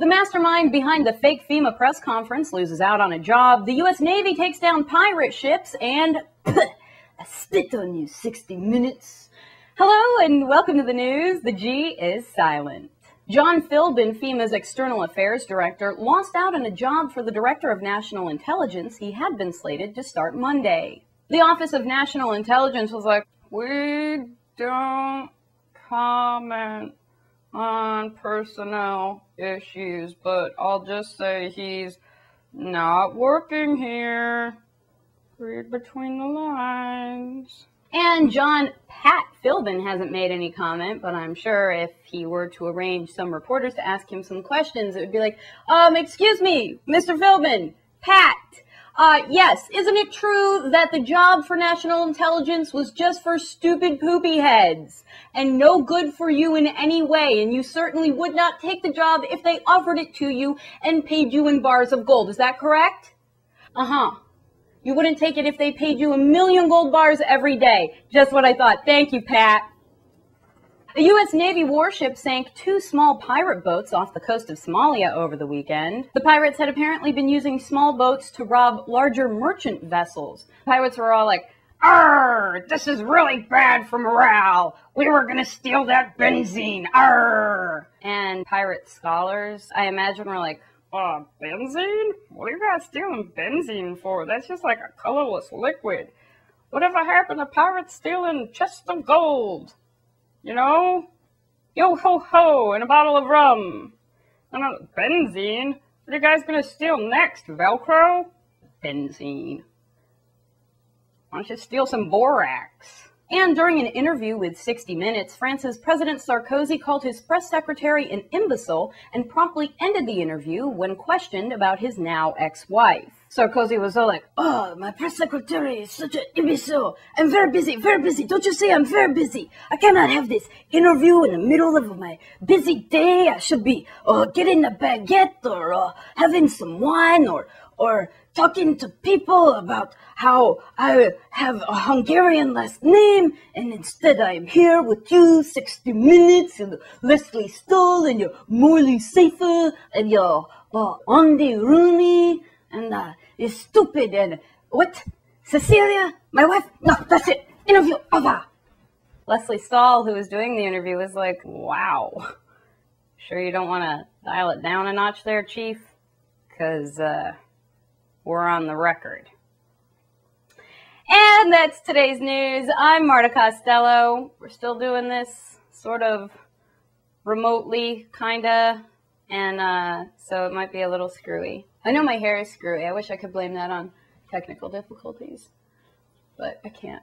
The mastermind behind the fake FEMA press conference loses out on a job, the U.S. Navy takes down pirate ships, and I spit on you 60 minutes. Hello and welcome to the news. The G is silent. John Philbin, FEMA's External Affairs Director, lost out on a job for the Director of National Intelligence he had been slated to start Monday. The Office of National Intelligence was like, we don't comment on personnel issues, but I'll just say he's not working here. Read between the lines. And John Pat Philbin hasn't made any comment, but I'm sure if he were to arrange some reporters to ask him some questions, it would be like, excuse me, Mr. Philbin, Pat, yes, isn't it true that the job for national intelligence was just for stupid poopy heads and no good for you in any way, and you certainly would not take the job if they offered it to you and paid you in bars of gold, is that correct? Uh-huh. You wouldn't take it if they paid you 1,000,000 gold bars every day. Just what I thought. Thank you, Pat. A U.S. Navy warship sank 2 small pirate boats off the coast of Somalia over the weekend. The pirates had apparently been using small boats to rob larger merchant vessels. Pirates were all like, "Arr, this is really bad for morale. We were gonna steal that benzene, arr." And pirate scholars, I imagine, were like, benzene? What are you guys stealing benzene for? That's just like a colorless liquid. Whatever happened to pirates stealing chests of gold? You know? Yo ho ho and a bottle of rum. No, benzene? What are you guys gonna steal next? Velcro? Benzene. Why don't you steal some borax? And during an interview with 60 Minutes, France's President Sarkozy called his press secretary an imbecile and promptly ended the interview when questioned about his now ex-wife. Sarkozy was all like, "Oh, my press secretary is such an imbecile. I'm very busy, very busy. Don't you see I'm very busy? I cannot have this interview in the middle of my busy day. I should be getting a baguette or having some wine or talking to people about how I have a Hungarian last name, and instead I am here with you, 60 Minutes, and Leslie Stoll, and your Morley Safer, and your Andy Rooney, and you're stupid, and what? Cecilia? My wife? No, that's it. Interview over. Leslie Stahl, who was doing the interview, was like, wow. Sure you don't want to dial it down a notch there, Chief? Because, we're on the record. And that's today's news. I'm Marta Costello. We're still doing this sort of remotely, kinda, and so it might be a little screwy. I know my hair is screwy. I wish I could blame that on technical difficulties, but I can't.